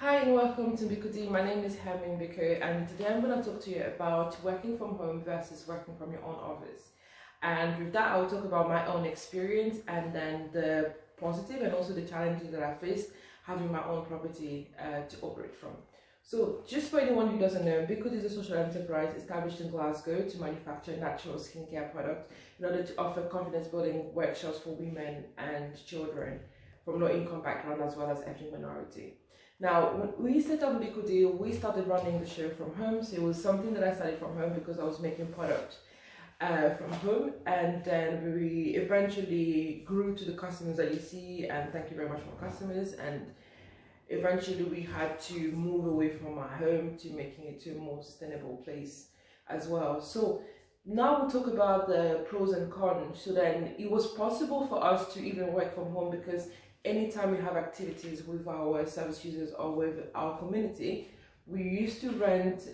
Hi and welcome to Mbikudi. My name is Mbikudi, and today I'm going to talk to you about working from home versus working from your own office. And with that, I'll talk about my own experience and then the positive and also the challenges that I faced having my own property to operate from. So, just for anyone who doesn't know, Mbikudi is a social enterprise established in Glasgow to manufacture natural skincare products in order to offer confidence building workshops for women and children from low income background as well as ethnic minority. Now, when we set up Mbikudi, we started running the show from home. So it was something that I started from home because I was making product from home. And then we eventually grew to the customers that you see. And thank you very much for customers. And eventually we had to move away from our home to making it to a more sustainable place as well. So now we'll talk about the pros and cons. So then it was possible for us to even work from home because anytime we have activities with our service users or with our community, we used to rent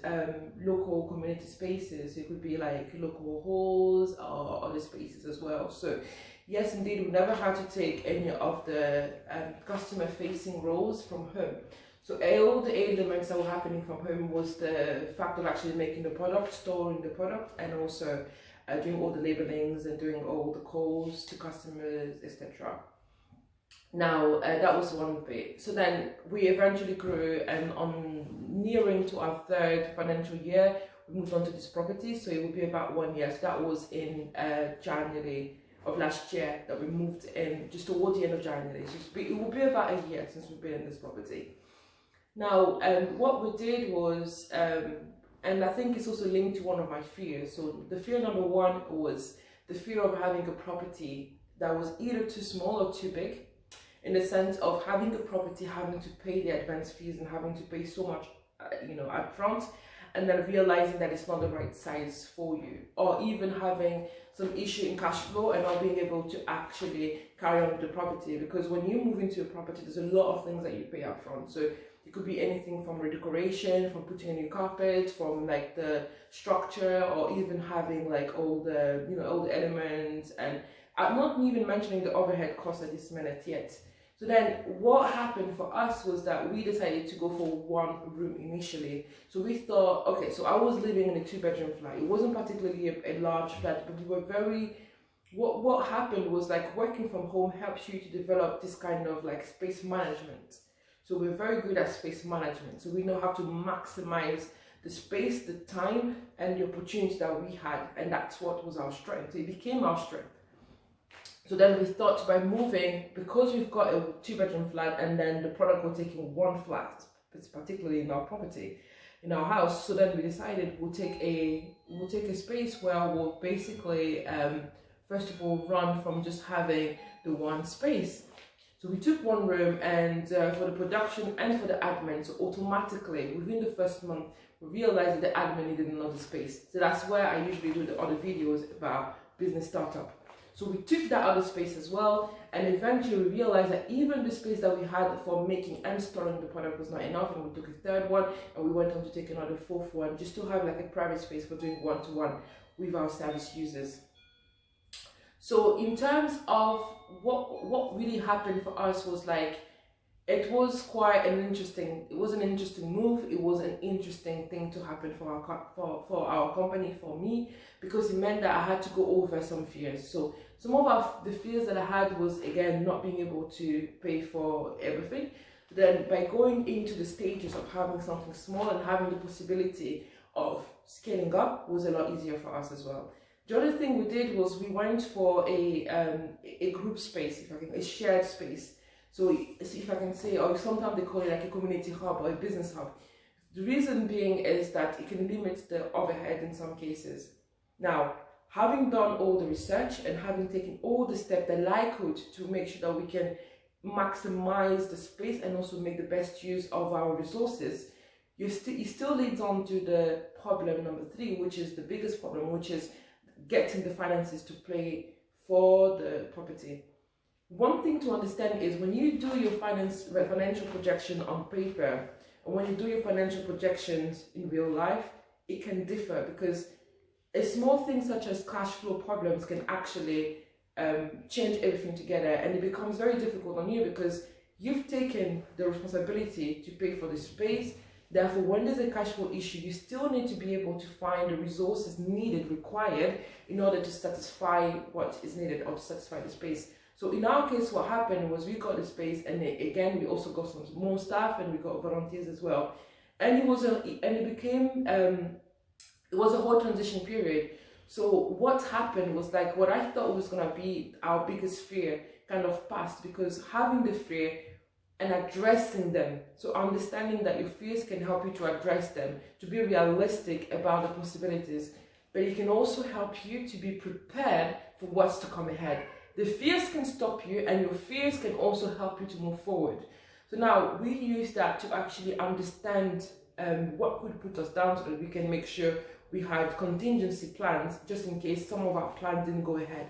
local community spaces. It could be like local halls or other spaces as well. So yes, indeed, we never had to take any of the customer facing roles from home. So all the elements that were happening from home was the fact of actually making the product, storing the product, and also doing all the labelings and doing all the calls to customers, etc. Now that was one bit. So then we eventually grew, and on nearing to our third financial year, we moved on to this property. So it will be about 1 year. So that was in January of last year that we moved in, just towards the end of January. So it will be about a year since we've been in this property. Now, what we did was, and I think it's also linked to one of my fears. So the fear number one was the fear of having a property that was either too small or too big, in the sense of having a property, having to pay the advance fees and having to pay so much, up front, and then realizing that it's not the right size for you, or even having some issue in cash flow and not being able to actually carry on with the property. Because when you move into a property, there's a lot of things that you pay up front. So it could be anything from redecoration, from putting a new carpet, from like the structure, or even having like all the all the elements, and I'm not even mentioning the overhead costs at this minute yet. So then what happened for us was that we decided to go for one room initially. So we thought, okay, so I was living in a 2-bedroom flat. It wasn't particularly a large flat, but we were what happened was like working from home helps you to develop this kind of like space management. So we're very good at space management. So we know how to maximize the space, the time, and the opportunities that we had. And that's what was our strength. So it became our strength. So then we thought by moving, because we've got a 2-bedroom flat and then the product will take in one flat, particularly in our property, in our house. So then we decided we'll take a space where we'll basically, first of all, run from just having the one space. So we took one room, and for the production and for the admin, so automatically within the first month, we realized that the admin needed another space. So that's where I usually do the other videos about business startup. So we took that other space as well, and eventually we realized that even the space that we had for making and storing the product was not enough, and we took a third one, and we went on to take another fourth one, just to have like a private space for doing one-to-one with our service users. So in terms of what really happened for us was like, it was an interesting move. It was an interesting thing to happen for our company, for me, because it meant that I had to go over some fears. So some of the fears that I had was, again, not being able to pay for everything. Then by going into the stages of having something small and having the possibility of scaling up was a lot easier for us as well. The other thing we did was we went for a group space, a shared space. So if I can say, or sometimes they call it like a community hub or a business hub. The reason being is that it can limit the overhead in some cases. Now, having done all the research and having taken all the steps that I could to make sure that we can maximize the space and also make the best use of our resources, it still leads on to the problem number 3, which is the biggest problem, which is getting the finances to play for the property. One thing to understand is when you do your financial projection on paper, and when you do your financial projections in real life, it can differ, because a small thing such as cash flow problems can actually change everything together, and it becomes very difficult on you because you've taken the responsibility to pay for the space. Therefore, when there's a cash flow issue, you still need to be able to find the resources needed, required, in order to satisfy what is needed or to satisfy the space. So in our case, what happened was we got the space, and again, we also got some more staff, and we got volunteers as well. And it became it was a whole transition period. So what happened was, like, what I thought was gonna be our biggest fear kind of passed, because having the fear and addressing them, so understanding that your fears can help you to address them, to be realistic about the possibilities, but it can also help you to be prepared for what's to come ahead. The fears can stop you, and your fears can also help you to move forward. So now we use that to actually understand what could put us down, so that we can make sure we had contingency plans just in case some of our plans didn't go ahead.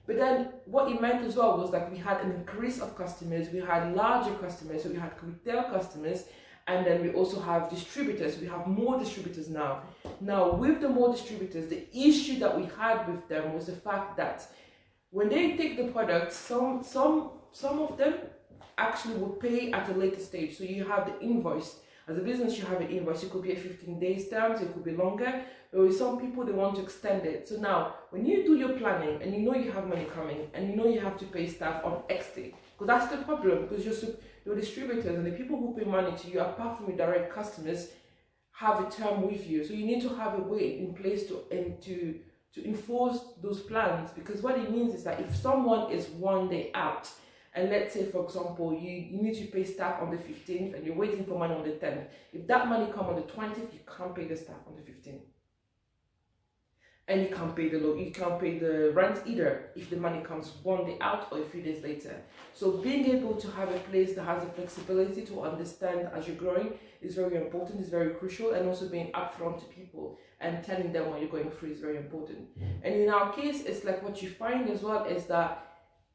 But then what it meant as well was that we had an increase of customers, we had larger customers, so we had retail customers, and then we also have distributors. We have more distributors now. Now, with the more distributors, the issue that we had with them was the fact that when they take the product, some of them actually will pay at a later stage. So you have the invoice. As a business, you have an invoice. It could be a 15 days term, so it could be longer. But with some people, they want to extend it. So now, when you do your planning and you know you have money coming and you know you have to pay staff on X day, because that's the problem, because your distributors and the people who pay money to you, apart from your direct customers, have a term with you. So you need to have a way in place to enforce those plans, because what it means is that if someone is one day out, and let's say, for example, you need to pay staff on the 15th and you're waiting for money on the 10th. If that money comes on the 20th, you can't pay the staff on the 15th. And you can't pay the rent either if the money comes one day out or a few days later. So being able to have a place that has the flexibility to understand as you're growing is very important, is very crucial, and also being upfront to people and telling them what you're going through is very important. And in our case, it's like what you find as well is that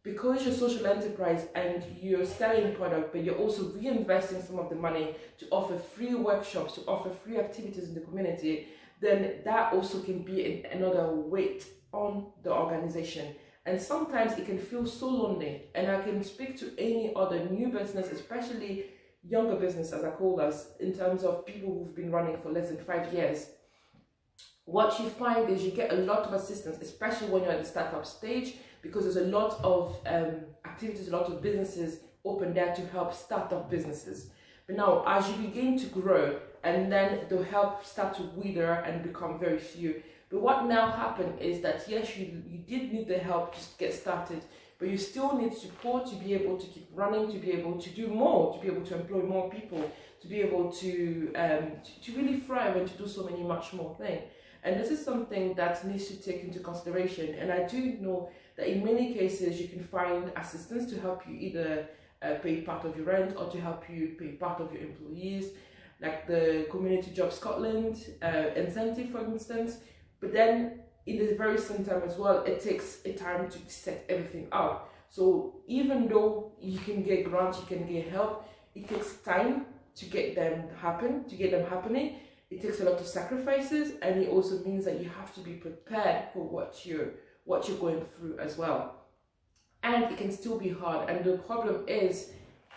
because you're a social enterprise and you're selling product, but you're also reinvesting some of the money to offer free workshops, to offer free activities in the community, then that also can be another weight on the organization. And sometimes it can feel so lonely. And I can speak to any other new business, especially younger business, as I call us, in terms of people who've been running for less than 5 years. What you find is you get a lot of assistance, especially when you're at the startup stage, because there's a lot of activities, a lot of businesses open there to help startup businesses. But now, as you begin to grow, and then the help start to wither and become very few. But what now happened is that, yes, you did need the help to get started, but you still need support to be able to keep running, to be able to do more, to be able to employ more people, to be able to really thrive and to do so many much more things. And this is something that needs to take into consideration. And I do know that in many cases you can find assistance to help you either pay part of your rent or to help you pay part of your employees, like the Community Job Scotland incentive, for instance. But then in the very same time as well, it takes a time to set everything up. So even though you can get grants, you can get help, it takes time to get them happening. It takes a lot of sacrifices, and it also means that you have to be prepared for what you're going through as well. And it can still be hard. And the problem is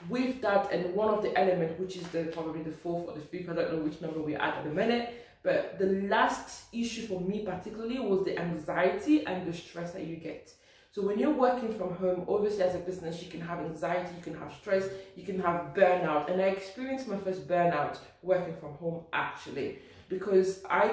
with that, and one of the elements, which is probably the fourth or the fifth, I don't know which number we're at the minute, but the last issue for me particularly was the anxiety and the stress that you get. So when you're working from home, obviously as a business, you can have anxiety, you can have stress, you can have burnout. And I experienced my first burnout working from home, actually, because I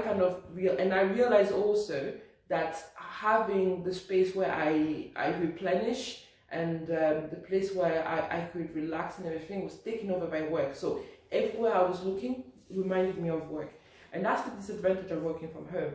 realized also that having the space where I replenish and the place where I could relax and everything was taken over by work. So everywhere I was looking reminded me of work. And that's the disadvantage of working from home.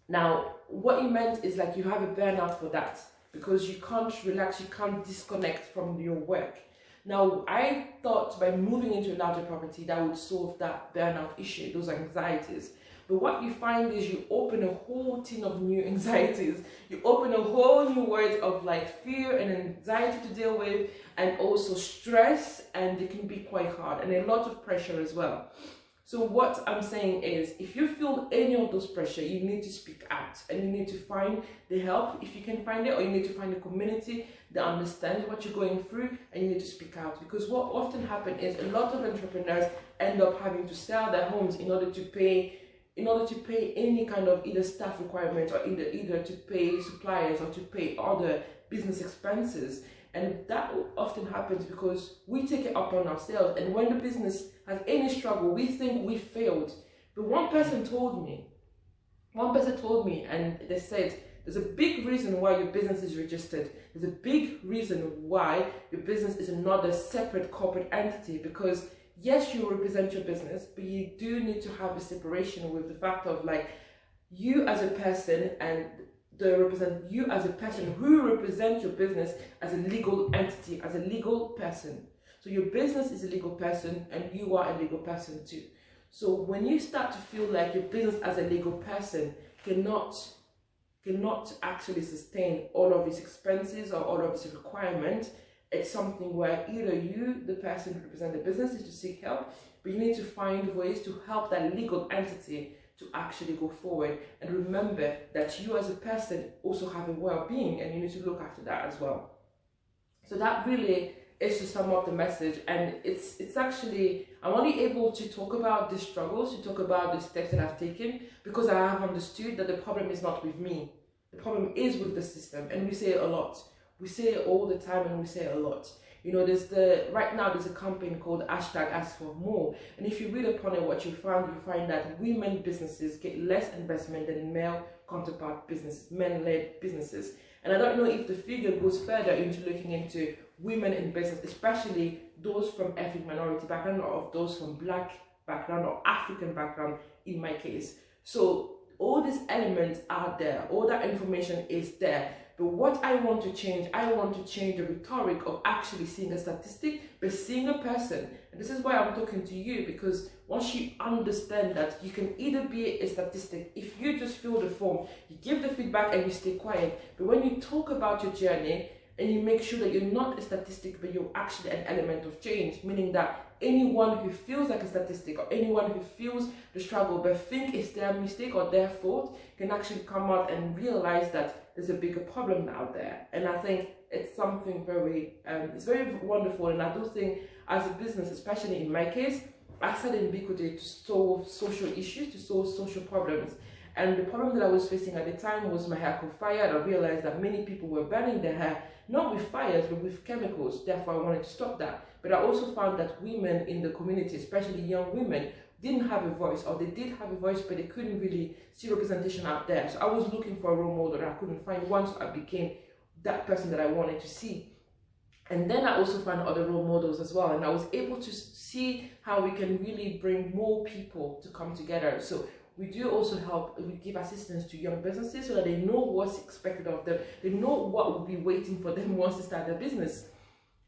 Now, what it meant is like you have a burnout for that, because you can't relax, you can't disconnect from your work. Now, I thought by moving into a larger property that would solve that burnout issue, those anxieties. But what you find is you open a whole tin of new anxieties. You open a whole new world of like fear and anxiety to deal with, and also stress, and it can be quite hard, and a lot of pressure as well. So what I'm saying is, if you feel any of those pressure, you need to speak out and you need to find the help if you can find it, or you need to find a community that understands what you're going through, and you need to speak out. Because what often happens is a lot of entrepreneurs end up having to sell their homes in order to pay any kind of either staff requirements, or either to pay suppliers or to pay other business expenses. And that often happens because we take it upon ourselves, and when the business has any struggle, we think we failed. But one person told me, and they said, there's a big reason why your business is registered. There's a big reason why your business is not a separate corporate entity, because yes, you represent your business, but you do need to have a separation with the fact of like you as a person, and represent you as a person who represents your business as a legal entity, as a legal person. So your business is a legal person and you are a legal person too. So when you start to feel like your business as a legal person cannot actually sustain all of its expenses or all of its requirements, it's something where either you, the person who represents the business, is to seek help, but you need to find ways to help that legal entity to actually go forward. And remember that you as a person also have a well-being, and you need to look after that as well. So that really is to sum up the message. And it's actually, I'm only able to talk about the struggles, to talk about the steps that I've taken, because I have understood that the problem is not with me. The problem is with the system, and we say it a lot. We say it all the time, and we say it a lot. You know, right now there's a campaign called #AskForMore, and if you read upon it, what you find that women businesses get less investment than male counterpart businesses, men-led businesses. And I don't know if the figure goes further into looking into women in business, especially those from ethnic minority background, or of those from Black background or African background in my case. So all these elements are there, all that information is there. But what I want to change the rhetoric of actually seeing a statistic, but seeing a person. And this is why I'm talking to you, because once you understand that you can either be a statistic, if you just fill the form, you give the feedback and you stay quiet. But when you talk about your journey and you make sure that you're not a statistic, but you're actually an element of change, meaning that anyone who feels like a statistic, or anyone who feels the struggle but think it's their mistake or their fault, can actually come out and realize that there's a bigger problem out there. And I think it's something very, it's very wonderful. And I do think as a business, especially in my case, I started Mbikudi to solve social issues, to solve social problems. And the problem that I was facing at the time was my hair caught fire. And I realized that many people were burning their hair, not with fires, but with chemicals. Therefore, I wanted to stop that. But I also found that women in the community, especially young women, didn't have a voice, or they did have a voice, but they couldn't really see representation out there. So I was looking for a role model that I couldn't find one, so I became that person that I wanted to see. And then I also found other role models as well, and I was able to see how we can really bring more people to come together. So we do also help, we give assistance to young businesses so that they know what's expected of them, they know what will be waiting for them once they start their business.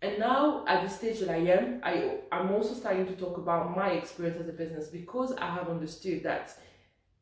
And now, at the stage that I am, I'm also starting to talk about my experience as a business, because I have understood that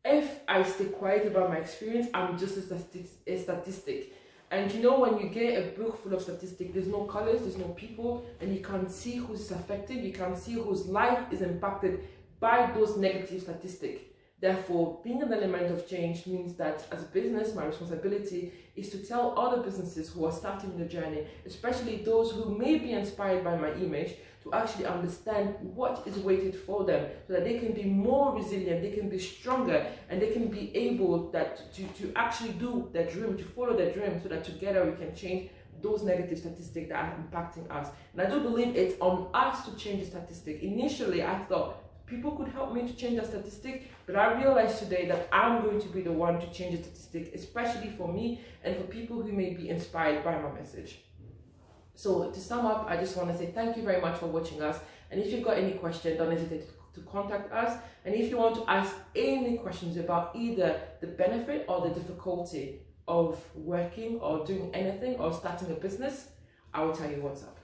if I stay quiet about my experience, I'm just a statistic. And you know, when you get a book full of statistics, there's no colors, there's no people, and you can't see who's affected, you can't see whose life is impacted by those negative statistics. Therefore, being an element of change means that as a business, my responsibility is to tell other businesses who are starting the journey, especially those who may be inspired by my image, to actually understand what is waiting for them, so that they can be more resilient, they can be stronger, and they can be able to actually do their dream, to follow their dream, so that together we can change those negative statistics that are impacting us. And I do believe it's on us to change the statistic. Initially, I thought people could help me to change the statistic, but I realized today that I'm going to be the one to change the statistic, especially for me and for people who may be inspired by my message. So to sum up, I just want to say thank you very much for watching us. And if you've got any questions, don't hesitate to contact us. And if you want to ask any questions about either the benefit or the difficulty of working or doing anything or starting a business, I will tell you what's up.